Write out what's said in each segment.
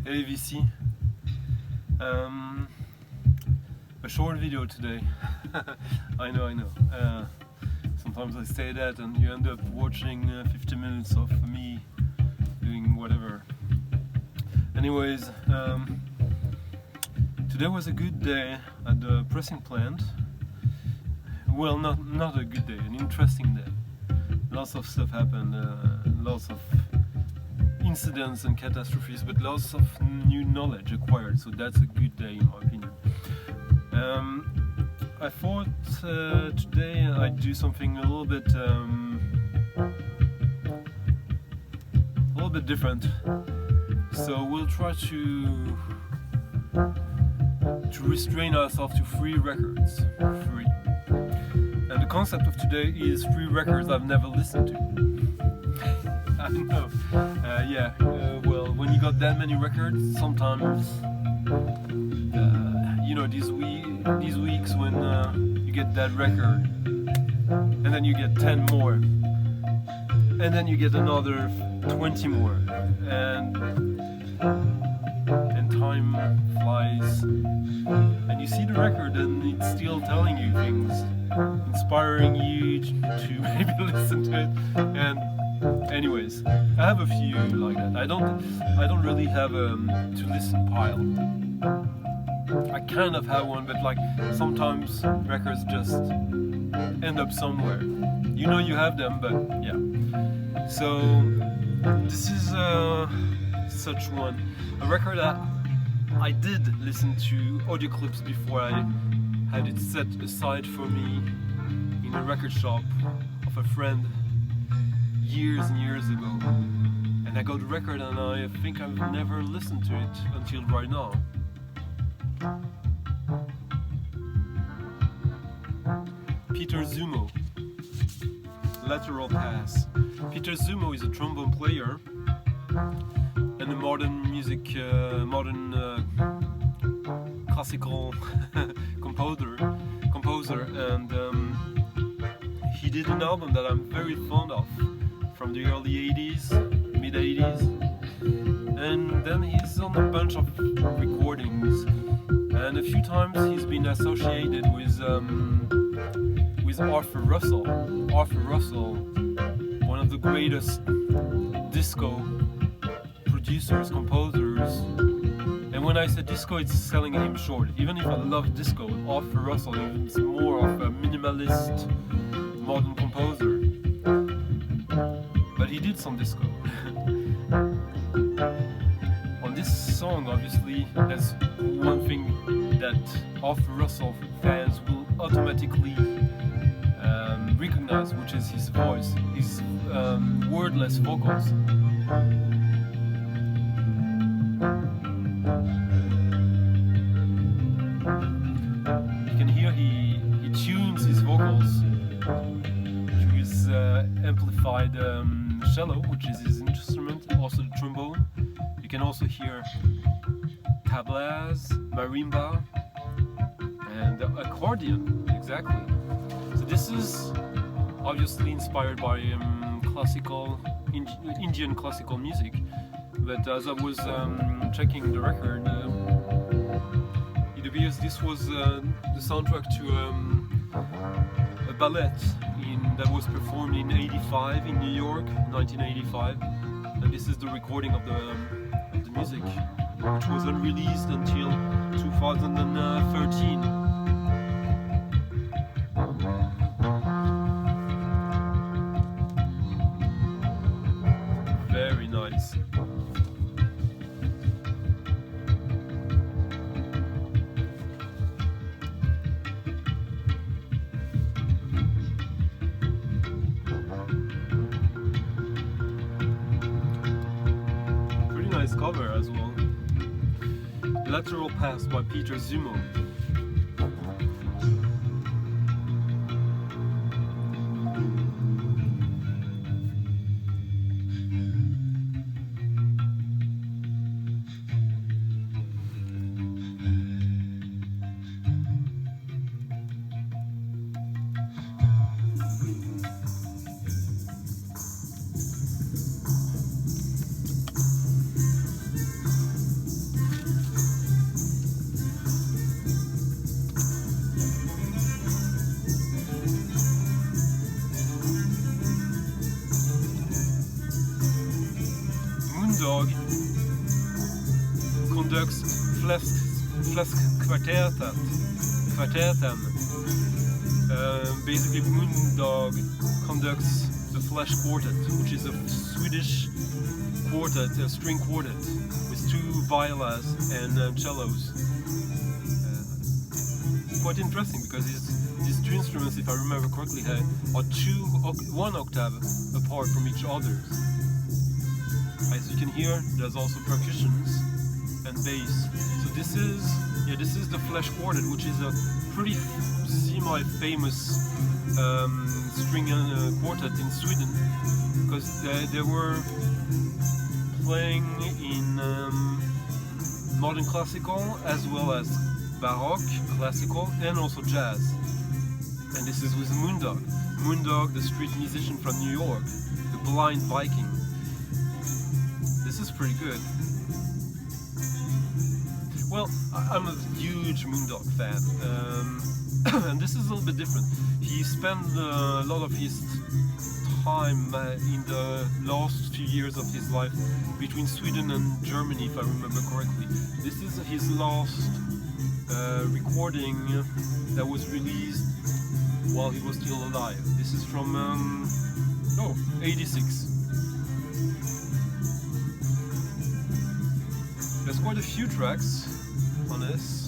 AVC. A short video today. I know. Sometimes I say that and you end up watching 50 minutes of me doing whatever. Anyways, today was a good day at the pressing plant. Well, not a good day, an interesting day. Lots of stuff happened, lots of incidents and catastrophes, but lots of new knowledge acquired, so that's a good day in my opinion. I thought today I'd do something a little bit different. So we'll try to restrain ourselves to 3 records. 3. And the concept of today is 3 records I've never listened to. I know. Well, when you got that many records, sometimes these weeks when you get that record, and then you get 10 more, and then you get another 20 more, and time flies, and you see the record and it's still telling you things, inspiring you to maybe listen to it. And anyways, I have a few like that. I don't really have a to listen pile. I kind of have one, but like sometimes records just end up somewhere. You know you have them, but yeah. So this is such one. A record that I did listen to audio clips before I had it set aside for me in a record shop of a friend years and years ago. And I got the record and I think I've never listened to it until right now. Peter Zumo, Lateral Pass. Peter Zumo is a trombone player and a modern music, classical composer, and he did an album that I'm very fond of from the early 80s, mid 80s, and then he's on a bunch of recordings, and a few times he's been associated with Arthur Russell. Arthur Russell, one of the greatest disco producers, composers. And when I say disco, it's selling him short. Even if I love disco, Arthur Russell is more of a minimalist modern composer. But he did some disco. On this song, obviously, there's one thing that Arthur Russell fans will automatically recognize, which is his voice, his wordless vocals. You can hear he tunes his vocals to his amplified cello, which is his instrument, also the trombone. You can also hear tablas, marimba, and the accordion, exactly. So this is obviously inspired by classical, Indian classical music. But as I was checking the record, it appears this was the soundtrack to a ballet that was performed in '85 in New York, 1985, and this is the recording of the music, which was unreleased until 2013. Very nice. Pretty nice cover as well. Lateral Pass by Peter Zumo. Kvartetten. Basically, Moondog conducts the Flesh Quartet, which is a Swedish quartet, a string quartet, with 2 violas and cellos. Quite interesting because these 2 instruments, if I remember correctly, are 1 octave apart from each other. As you can hear, there's also percussions and bass. So this is the Flesh Quartet, which is a pretty semi-famous string quartet in Sweden, because they were playing in modern classical as well as baroque, classical, and also jazz. And this is with Moondog. Moondog, the street musician from New York, the Blind Viking. This is pretty good. Well, I'm a huge Moondog fan, and this is a little bit different. He spent a lot of his time in the last few years of his life between Sweden and Germany, if I remember correctly. This is his last recording that was released while he was still alive. This is from 86. There's quite a few tracks on this.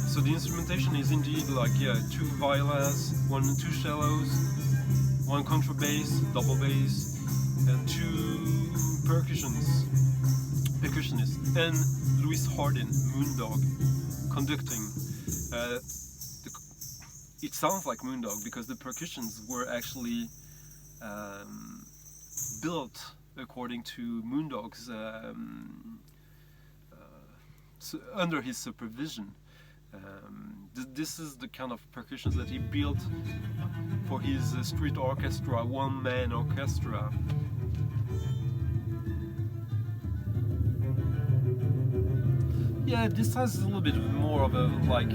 So the instrumentation is indeed like 2 violas, 2 cellos, 1 contrabass, double bass, and 2 percussionists, and Louis Hardin, Moondog, conducting. It sounds like Moondog because the percussions were actually built according to Moondog's under his supervision. This is the kind of percussions that he built for his street orchestra, 1-man orchestra. Yeah, this has a little bit more of a like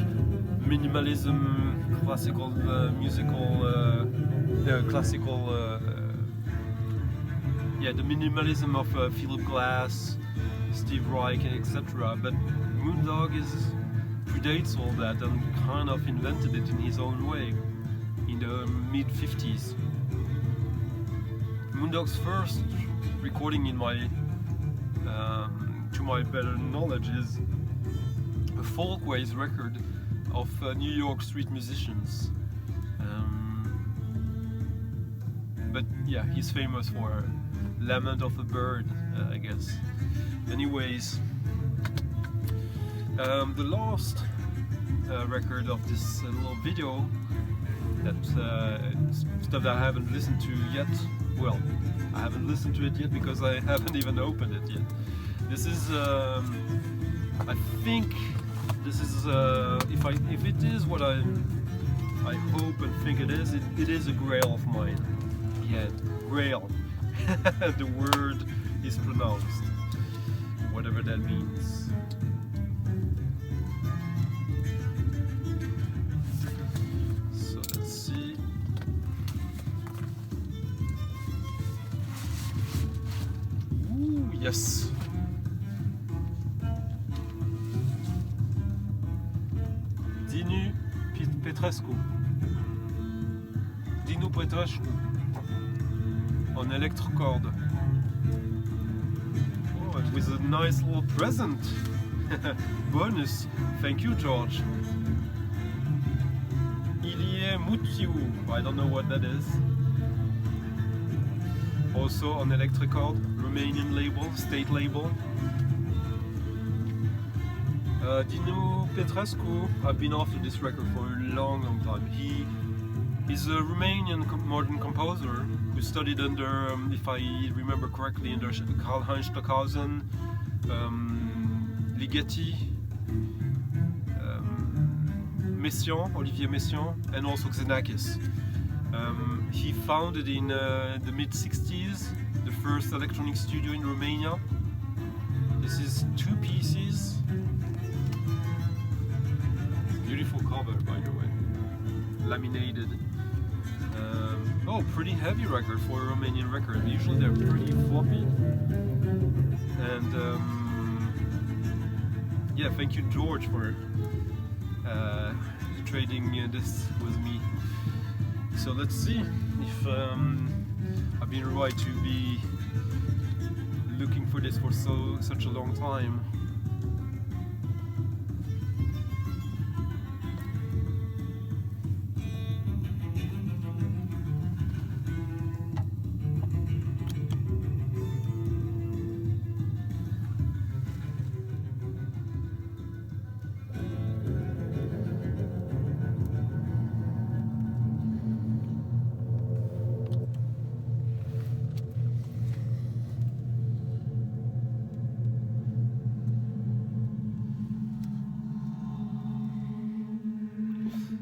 minimalism, classical the minimalism of Philip Glass, Steve Reich, etc. But Moondog predates all that and kind of invented it in his own way in the mid-50s. Moondog's first recording, in my to my better knowledge, is a Folkways record of New York street musicians. But yeah, he's famous for Lament of a Bird, I guess. Anyways, the last record of this little video, that stuff that I haven't listened to yet. Well, I haven't listened to it yet because I haven't even opened it yet. This is, I think, this is, if it is what I hope and think it is a grail of mine. Yeah, grail. The word is pronounced, whatever that means. So let's see. Ooh, yes. Dinu Petrescu. Dinu Petrescu. On electrocord. Oh, and with a nice little present. Bonus. Thank you, George. Ilie Mutiu. I don't know what that is. Also on electrocord, Romanian label, state label. Dinu Petrescu, I've been after this record for a long time. He's a Romanian modern composer who studied under, if I remember correctly, under Karlheinz Stockhausen, Ligeti, Messiaen, Olivier Messiaen, and also Xenakis. He founded in the mid-60s the first electronic studio in Romania. This is 2 pieces. Beautiful cover, by the way. Laminated. Oh, pretty heavy record for a Romanian record. Usually they're pretty floppy. And yeah, thank you, George, for trading this with me. So let's see if I've been right to be looking for this for such a long time.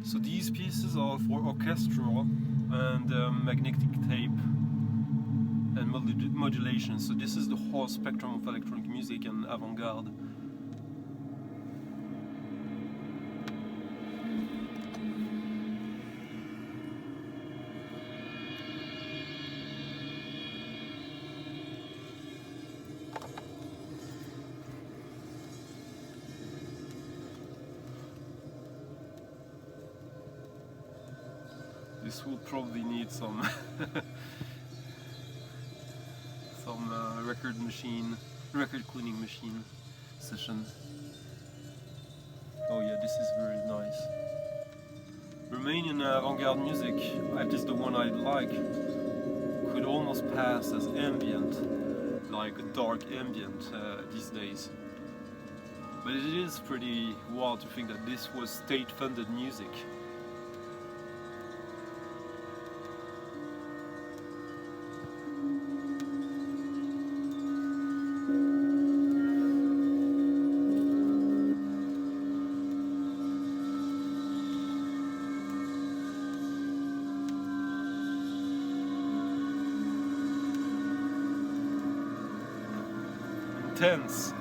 So these pieces are for orchestral and magnetic tape and modulation. So this is the whole spectrum of electronic music and avant-garde. This will probably need some record cleaning machine session. Oh yeah, this is very nice. Romanian avant-garde music, at least the one I like, could almost pass as ambient, like a dark ambient these days. But it is pretty wild to think that this was state-funded music. Intense.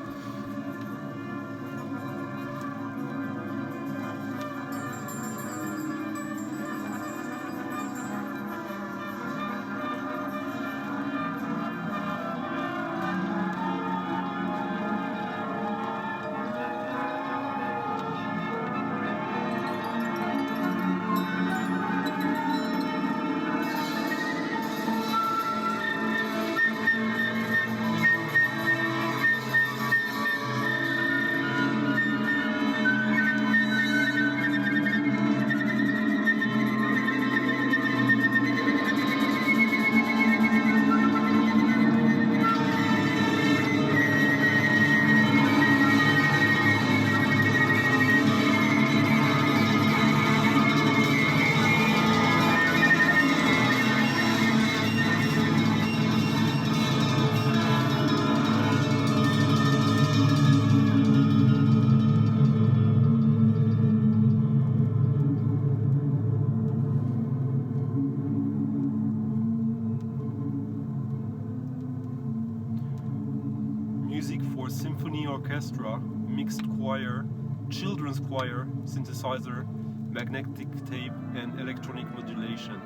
Music for symphony orchestra, mixed choir, children's choir, synthesizer, magnetic tape and electronic modulation.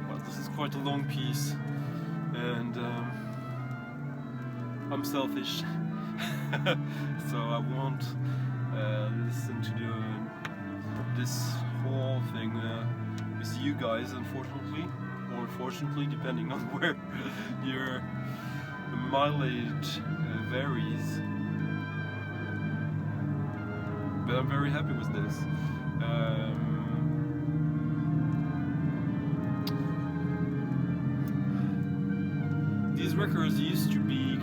Well, this is quite a long piece and I'm selfish so I won't listen to this whole thing with you guys, unfortunately. Or fortunately, depending on where your mileage varies. But I'm very happy with this. These records used to be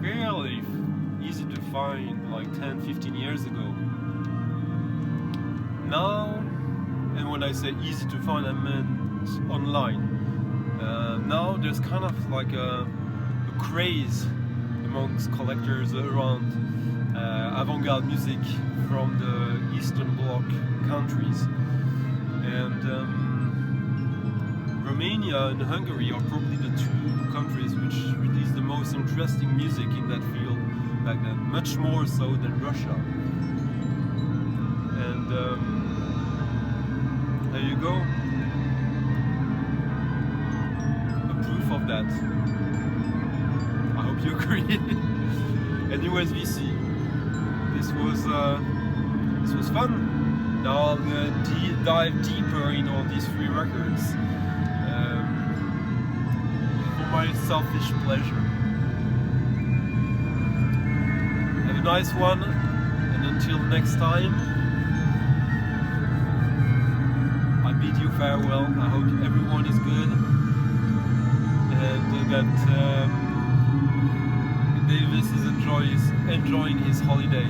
fairly easy to find like 10-15 years ago. Now, and when I say easy to find, I mean online. Now there's kind of like a craze amongst collectors around avant-garde music from the Eastern Bloc countries, and Romania and Hungary are probably the two countries which released the most interesting music in that field back then, much more so than Russia. And there you go. Of that. I hope hope you agree. Anyways, VC, this was fun. Now I'll dive deeper in all these 3 records for my selfish pleasure. Have a nice one, and until next time, I bid you farewell. I hope everyone is good, and that Davis is enjoying his holiday.